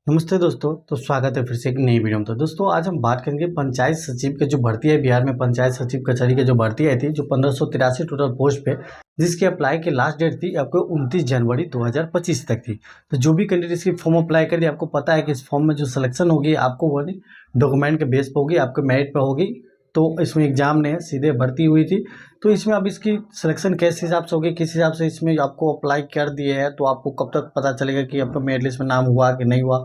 नमस्ते दोस्तों। तो स्वागत है फिर से एक नई वीडियो में। तो दोस्तों आज हम बात करेंगे पंचायत सचिव के जो भर्ती है बिहार में। पंचायत सचिव कचहरी के जो भर्ती आई थी जो 1583 टोटल पोस्ट पे, जिसकी अप्लाई की लास्ट डेट थी आपको 29 जनवरी 2025 तक थी। तो जो भी कैंडिडेट इसकी फॉर्म अप्लाई करिए, आपको पता है कि इस फॉर्म में जो सिलेक्शन होगी आपको वो डॉक्यूमेंट के बेस पर होगी, आपके मेरिट पर होगी। तो इसमें एग्जाम नहीं है, सीधे भर्ती हुई थी। तो इसमें अब इसकी सिलेक्शन किस हिसाब से होगी, किस हिसाब से इसमें आपको अप्लाई कर दिए है, तो आपको कब तक पता चलेगा कि आपका मेरिट लिस्ट में नाम हुआ कि नहीं हुआ,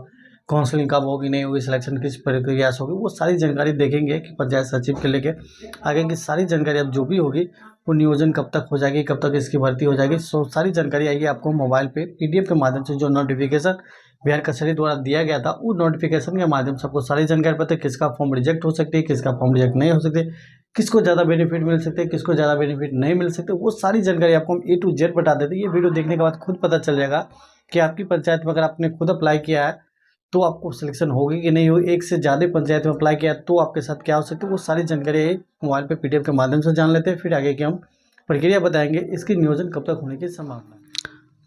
काउंसलिंग कब होगी नहीं होगी, सिलेक्शन किस प्रक्रिया से होगी, वो सारी जानकारी देखेंगे कि पंचायत सचिव के लेके आगे की सारी जानकारी अब जो भी होगी वो नियोजन कब तक हो जाएगी, कब तक इसकी भर्ती हो जाएगी। सो सारी जानकारी आएगी आपको मोबाइल पे पीडीएफ के माध्यम से। जो नोटिफिकेशन बिहार कचहरी द्वारा दिया गया था उस नोटिफिकेशन के माध्यम से आपको सारी जानकारी पता है, किसका फॉर्म रिजेक्ट हो सकती है, किसका फॉर्म रिजेक्ट नहीं हो सकते, किसको ज़्यादा बेनिफिट मिल सकते हैं, किसको ज़्यादा बेनिफिट नहीं मिल सकते, वो सारी जानकारी आपको हम A to Z बता देते हैं। ये वीडियो देखने के बाद खुद पता चल जाएगा कि आपकी पंचायत में अगर आपने खुद अप्लाई किया है तो आपको सिलेक्शन होगी कि नहीं होगी, एक से ज़्यादा पंचायत में अप्लाई किया तो आपके साथ क्या हो सकता है, वो सारी जानकारी मोबाइल पे पीडीएफ के माध्यम से जान लेते हैं। फिर आगे की हम प्रक्रिया बताएंगे, इसकी नियोजन कब तक होने की संभावना है।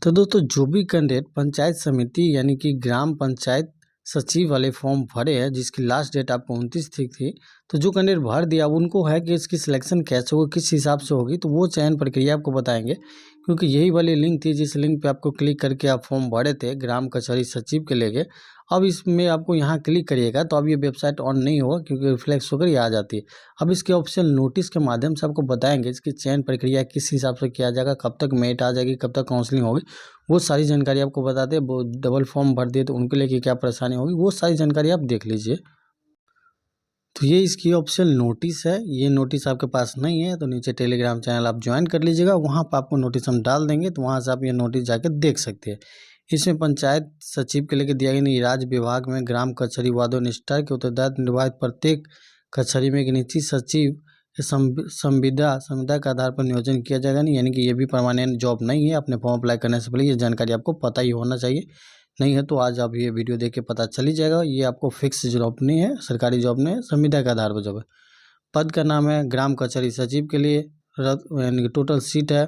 तो दोस्तों जो भी कैंडिडेट पंचायत समिति यानी कि ग्राम पंचायत सचिव वाले फॉर्म भरे हैं जिसकी लास्ट डेट आपको 29 थी, तो जो कैंडिडेट भर दिया अब उनको है कि इसकी सिलेक्शन कैसे होगी, किस हिसाब से होगी, तो वो चयन प्रक्रिया आपको बताएंगे। क्योंकि यही वाली लिंक थी जिस लिंक पे आपको क्लिक करके आप फॉर्म भरे थे ग्राम कचहरी सचिव के लेके। अब इसमें आपको यहाँ क्लिक करिएगा तो अब ये वेबसाइट ऑन नहीं होगा क्योंकि रिफ्लेक्स होकर ये आ जाती है। अब इसके ऑफिशियल नोटिस के माध्यम से आपको बताएंगे इसकी चयन प्रक्रिया किस हिसाब से किया जाएगा, कब तक मेरिट आ जाएगी, कब तक काउंसलिंग होगी, वो सारी जानकारी आपको बताते हैं। वो डबल फॉर्म भर दिए तो उनके लिए क्या परेशानी होगी, वो सारी जानकारी आप देख लीजिए। तो ये इसकी ऑफिशियल नोटिस है। ये नोटिस आपके पास नहीं है तो नीचे टेलीग्राम चैनल आप ज्वाइन कर लीजिएगा, वहाँ पर आपको नोटिस हम डाल देंगे तो वहाँ से आप ये नोटिस जाकर देख सकते हैं। इसमें पंचायत सचिव के लेकर दिया गया नहीं, राज्य विभाग में ग्राम कचहरी वादो निष्ठा के उत्तरदायित्व निर्वाहित प्रत्येक कचहरी में एक निश्चित सचिव संविदा के आधार पर नियोजन किया जाएगा नहीं, यानी कि ये भी परमानेंट जॉब नहीं है। अपने फॉर्म अप्लाई करने से पहले ये जानकारी आपको पता ही होना चाहिए। नहीं है तो आज आप ये वीडियो देख के पता चल ही जाएगा। ये आपको फिक्स जॉब नहीं है, सरकारी जॉब नहीं है, संविदा के आधार पर जॉब है। पद का नाम है ग्राम कचहरी सचिव के लिए। यानी कि टोटल सीट है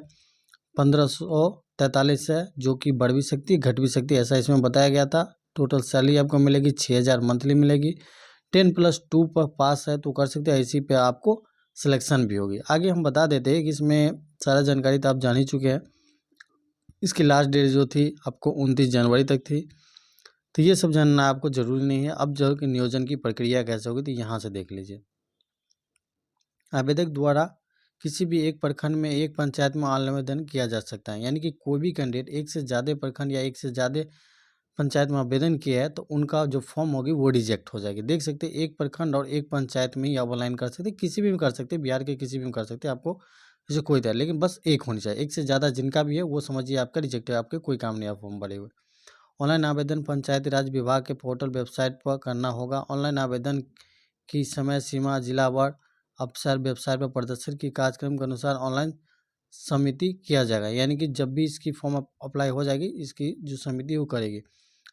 1543 है, जो कि बढ़ भी सकती है घट भी सकती है, ऐसा इसमें बताया गया था। टोटल सैलरी आपको मिलेगी 6000 मंथली मिलेगी। 10+2 पर पास है तो कर सकते हैं, इसी पे आपको सिलेक्शन भी होगी। आगे हम बता देते हैं कि इसमें सारा जानकारी तो आप जान ही चुके हैं। इसकी लास्ट डेट जो थी आपको 29 जनवरी तक थी। तो ये सब जानना आपको ज़रूरी नहीं है। अब जो कि नियोजन की प्रक्रिया कैसे होगी तो यहाँ से देख लीजिए। आवेदक द्वारा किसी भी एक प्रखंड में एक पंचायत में ऑनलाइन आवेदन किया जा सकता है, यानी कि कोई भी कैंडिडेट एक से ज़्यादा प्रखंड या एक से ज़्यादा पंचायत में आवेदन किया है तो उनका जो फॉर्म होगी वो रिजेक्ट हो जाएगी। देख सकते हैं एक प्रखंड और एक पंचायत में ही आप ऑनलाइन कर सकते हैं, किसी भी कर सकते हैं, बिहार के किसी भी में कर सकते हैं, आपको जैसे कोई तरह, लेकिन बस एक होनी चाहिए। एक से ज़्यादा जिनका भी है वो समझिए आपका रिजेक्ट है, आपके कोई काम नहीं है फॉर्म भरे हुए। ऑनलाइन आवेदन पंचायती राज विभाग के पोर्टल वेबसाइट पर करना होगा। ऑनलाइन आवेदन की समय सीमा जिलावार अफसर वेबसाइट पर प्रदर्शन की कार्यक्रम के अनुसार ऑनलाइन समिति किया जाएगा, यानी कि जब भी इसकी फॉर्म अप्लाई हो जाएगी इसकी जो समिति वो करेगी।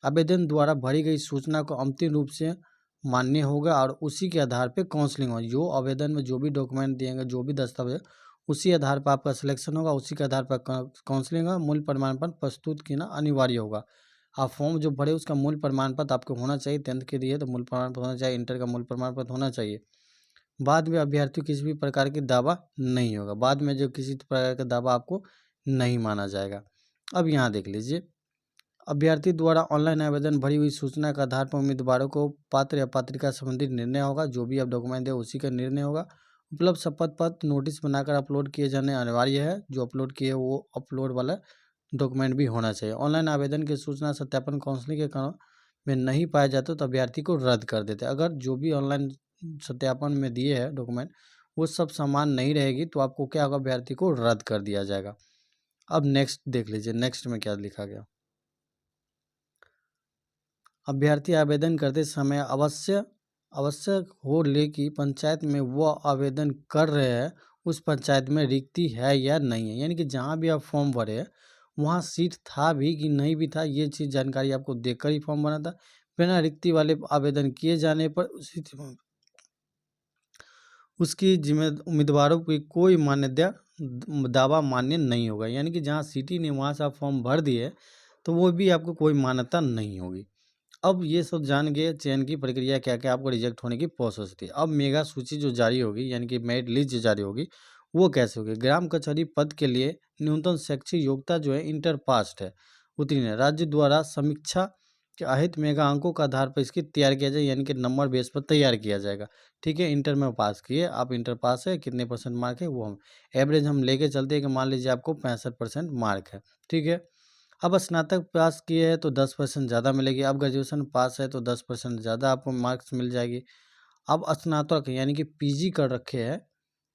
आवेदन द्वारा भरी गई सूचना को अंतिम रूप से मान्य होगा और उसी के आधार पर काउंसलिंग होगी। जो आवेदन में जो भी डॉक्यूमेंट दिएंगे, जो भी दस्तावेज, उसी आधार पर आपका सिलेक्शन होगा, उसी के आधार पर काउंसलिंग होगा। मूल प्रमाण पत्र प्रस्तुत करना अनिवार्य होगा। आप फॉर्म जो भरे उसका मूल प्रमाण पत्र आपको होना चाहिए। 10th के लिए तो मूल प्रमाण पत्र होना चाहिए, इंटर का मूल प्रमाण पत्र होना चाहिए। बाद में अभ्यर्थी किसी भी प्रकार की दावा नहीं होगा, बाद में जो किसी प्रकार का दावा आपको नहीं माना जाएगा। अब यहाँ देख लीजिए, अभ्यर्थी द्वारा ऑनलाइन आवेदन भरी हुई सूचना के आधार पर उम्मीदवारों को पात्र या पात्रिका संबंधित निर्णय होगा। जो भी आप डॉक्यूमेंट दें उसी का निर्णय होगा। उपलब्ध शपथ पत्र नोटिस बनाकर अपलोड किए जाने अनिवार्य है। जो अपलोड किए वो अपलोड वाला डॉक्यूमेंट भी होना चाहिए। ऑनलाइन आवेदन की सूचना सत्यापन काउंसलिंग के कारण में नहीं पाया जाता तो अभ्यर्थी को रद्द कर देते हैं। अगर जो भी ऑनलाइन सत्यापन में दिए हैं डॉक्यूमेंट वो सब समान नहीं रहेगी तो आपको क्या होगा, अभ्यर्थी को रद्द कर दिया जाएगा। अब नेक्स्ट देख लीजिए, नेक्स्ट में क्या लिखा गया। अभ्यर्थी आवेदन करते समय आवश्यक हो ले कि पंचायत में वो आवेदन कर रहे हैं उस पंचायत में रिक्ति है या नहीं है, यानी कि जहाँ भी आप फॉर्म भरे हैं वहाँ सीट था भी कि नहीं भी था, ये चीज़ जानकारी आपको देखकर ही फॉर्म भरना था। बिना रिक्ति वाले आवेदन किए जाने पर उसकी जिम्मे उम्मीदवारों की कोई मान्यता दावा मान्य नहीं होगा, यानी कि जहाँ सीट ही नहीं वहाँ से आप फॉर्म भर दिए तो वो भी आपको कोई मान्यता नहीं होगी। अब ये सब जान गए चयन की प्रक्रिया क्या क्या आपको रिजेक्ट होने की प्रोसेस थी। अब मेगा सूची जो जारी होगी यानी कि मेरिट लिस्ट जो जारी होगी वो कैसे होगी। ग्राम कचहरी पद के लिए न्यूनतम शैक्षिक योग्यता जो है इंटर पास है, उत्तीर्ण है। राज्य द्वारा समीक्षा के अहित मेगा अंकों का आधार पर इसकी तैयार किया जाए, यानी कि नंबर बेस पर तैयार किया जाएगा। ठीक है, इंटर में पास किए आप, इंटर पास है, कितने परसेंट मार्क है वो हम एवरेज हम लेके चलते हैं कि मान लीजिए आपको 65% मार्क है। ठीक है, अब स्नातक पास किए हैं तो 10% ज़्यादा मिलेगी। अब ग्रेजुएशन पास है तो 10% ज़्यादा आपको मार्क्स मिल जाएगी। अब स्नातक यानी कि पीजी कर रखे हैं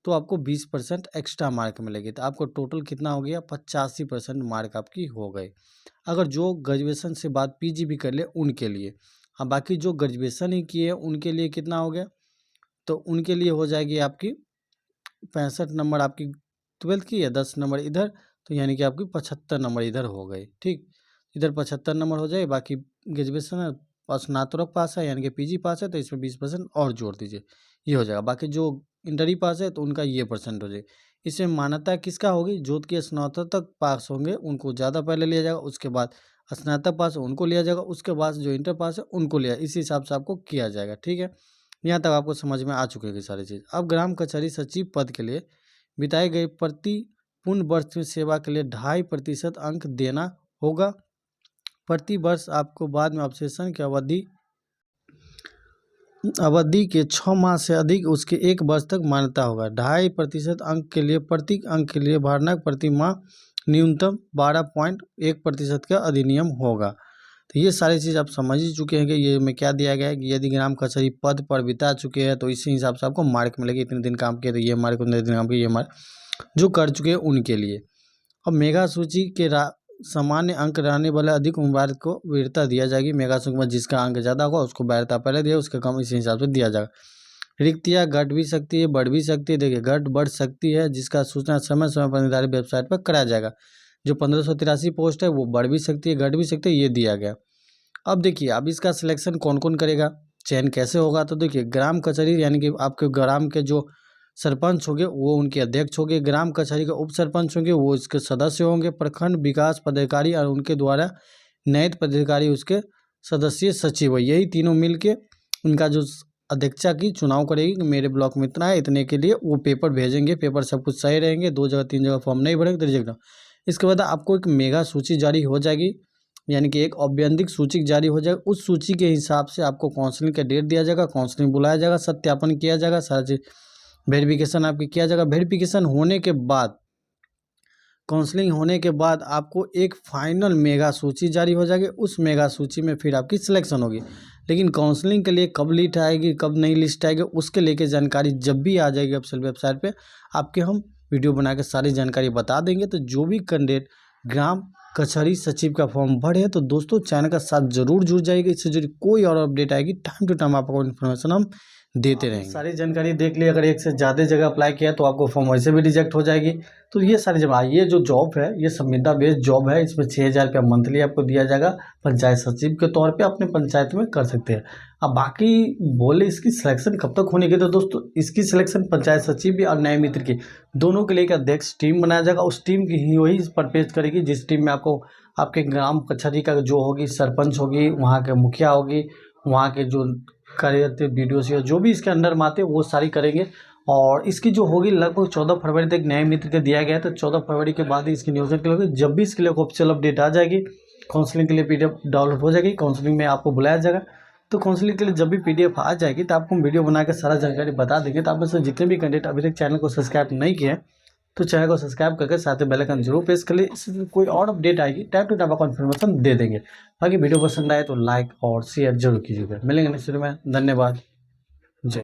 तो आपको 20% एक्स्ट्रा मार्क मिलेगी। तो आपको टोटल कितना हो गया, 85% मार्क आपकी हो गई। अगर जो ग्रेजुएशन से बाद पीजी भी कर ले उनके लिए। हाँ, बाकी जो ग्रेजुएशन ही किए उनके लिए कितना हो गया, तो उनके लिए हो जाएगी आपकी 65 नंबर आपकी 12th की है, 10 नंबर इधर, तो यानी कि आपकी 75 नंबर इधर हो गए। ठीक, इधर 75 नंबर हो जाए, बाकी ग्रेजुएशन है और स्नातक पास है यानी कि पीजी पास है तो इसमें 20% और जोड़ दीजिए, ये हो जाएगा। बाकी जो इंटरी पास है तो उनका ये परसेंट हो जाए। इसमें मान्यता किसका होगी, जो कि स्नातक तक पास होंगे उनको ज़्यादा पहले लिया जाएगा, उसके बाद स्नातक पास है उनको लिया जाएगा, उसके बाद जो इंटर पास है उनको लिया, इसी हिसाब से आपको किया जाएगा। ठीक है, यहाँ तक आपको समझ में आ चुकी सारी चीज़। अब ग्राम कचहरी सचिव पद के लिए बिताई गई प्रति पूर्ण वर्ष में सेवा के लिए 2.5% अंक देना होगा। प्रति वर्ष आपको बाद में अवशेषण की अवधि के 6 माह से अधिक उसके 1 वर्ष तक मान्यता होगा। 2.5% अंक के लिए प्रत्येक अंक के लिए भरना प्रति माह न्यूनतम 12.1% का अधिनियम होगा। तो ये सारी चीज़ आप समझ ही चुके हैं कि ये में क्या दिया गया है कि यदि ग्राम कचहरी पद पर बिता चुके हैं तो इसी हिसाब से आपको मार्क मिलेगी। इतने दिन काम किए तो ये मार्क, उतने दिन काम किए ये मार्क, जो कर चुके हैं उनके लिए। अब मेगा सूची के सामान्य अंक रहने वाले अधिक उम्मीदवार को वीरता दिया जाएगी। मेगा सूची में जिसका अंक ज़्यादा होगा उसको वरीयता पहले दिया, उसके कम इसी हिसाब से दिया जाएगा। रिक्तियाँ घट भी सकती है, बढ़ भी सकती है। देखिए, घट बढ़ सकती है जिसका सूचना समय समय पर निर्धारित वेबसाइट पर कराया जाएगा। जो 1583 पोस्ट है वो बढ़ भी सकती है, घट भी सकती है, ये दिया गया। अब देखिए, अब इसका सिलेक्शन कौन कौन करेगा, चयन कैसे होगा, तो देखिए ग्राम कचहरी यानी कि आपके ग्राम के जो सरपंच होंगे वो उनके अध्यक्ष होंगे, ग्राम कचहरी के उप सरपंच होंगे वो इसके सदस्य होंगे, प्रखंड विकास पदाधिकारी और उनके द्वारा न्यायिक पदाधिकारी उसके सदस्य सचिव है। यही तीनों मिलके उनका जो अध्यक्षा की चुनाव करेगी कि मेरे ब्लॉक में इतना है, इतने के लिए वो पेपर भेजेंगे, पेपर सब कुछ सही रहेंगे, 2 जगह 3 जगह फॉर्म नहीं भरेंगे तो रिजेक्ट। इसके बाद आपको एक मेगा सूची जारी हो जाएगी, यानी कि एक औपबंधिक सूची जारी हो जाएगा। उस सूची के हिसाब से आपको काउंसलिंग का डेट दिया जाएगा, काउंसलिंग बुलाया जाएगा, सत्यापन किया जाएगा, सारा चीज वेरिफिकेशन आपकी किया जाएगा। वेरिफिकेशन होने के बाद, काउंसलिंग होने के बाद आपको एक फाइनल मेगा सूची जारी हो जाएगी। उस मेगा सूची में फिर आपकी सिलेक्शन होगी। लेकिन काउंसलिंग के लिए कब लिस्ट आएगी, कब नई लिस्ट आएगी, उसके लेके जानकारी जब भी आ जाएगी ऑफिशियल वेबसाइट पे आपके हम वीडियो बना के सारी जानकारी बता देंगे। तो जो भी कैंडिडेट ग्राम कचहरी सचिव का फॉर्म भरे तो दोस्तों चैनल का साथ जरूर जुड़ जाएगी। इससे जुड़ी कोई और अपडेट आएगी टाइम टू टाइम आपको इन्फॉर्मेशन हम देते रहेंगे। सारी जानकारी देख ली, अगर एक से ज़्यादा जगह अप्लाई किया तो आपको फॉर्म वैसे भी रिजेक्ट हो जाएगी। तो ये सारी जगह, ये जो जॉब है ये संविदा बेस्ड जॉब है, इसमें 6,000 रुपया मंथली आपको दिया जाएगा पंचायत सचिव के तौर पे, अपने पंचायत में कर सकते हैं। अब बाकी बोले इसकी सिलेक्शन कब तक होने की, तो दोस्तों इसकी सिलेक्शन पंचायत सचिव और न्याय मित्र की दोनों के लिए एक अध्यक्ष टीम बनाया जाएगा। उस टीम की ही वही परपेज करेगी जिस टीम में आपको आपके ग्राम कचहरी का जो होगी, सरपंच होगी, वहाँ के मुखिया होगी, वहाँ के जो कार्यरत वीडियो से जो भी इसके अंडर में आते वो सारी करेंगे। और इसकी जो होगी लगभग 14 फरवरी तक न्याय मित्र के दिया गया है। तो 14 फरवरी के बाद ही इसकी न्यूज़ निकलेगी। होगी, जब भी इसके लिए ऑफिशियल अपडेट आ जाएगी, काउंसलिंग के लिए PDF डाउनलोड हो जाएगी, काउंसलिंग में आपको बुलाया जाएगा। तो काउंसलिंग के लिए जब भी PDF आ जाएगी तो आपको हम वीडियो बना के सारा जानकारी बता देंगे। तो आप में से जितने भी कैंडिडेट अभी तक चैनल को सब्सक्राइब नहीं किए तो चैनल को सब्सक्राइब करके साथ में बेल आइकन जरूर प्रेस कर ले। इससे कोई और अपडेट आएगी टाइम टू टाइम आपको इन्फॉर्मेशन दे देंगे। बाकी वीडियो पसंद आए तो लाइक और शेयर जरूर कीजिएगा। मिलेंगे नेक्स्ट वीडियो में, धन्यवाद।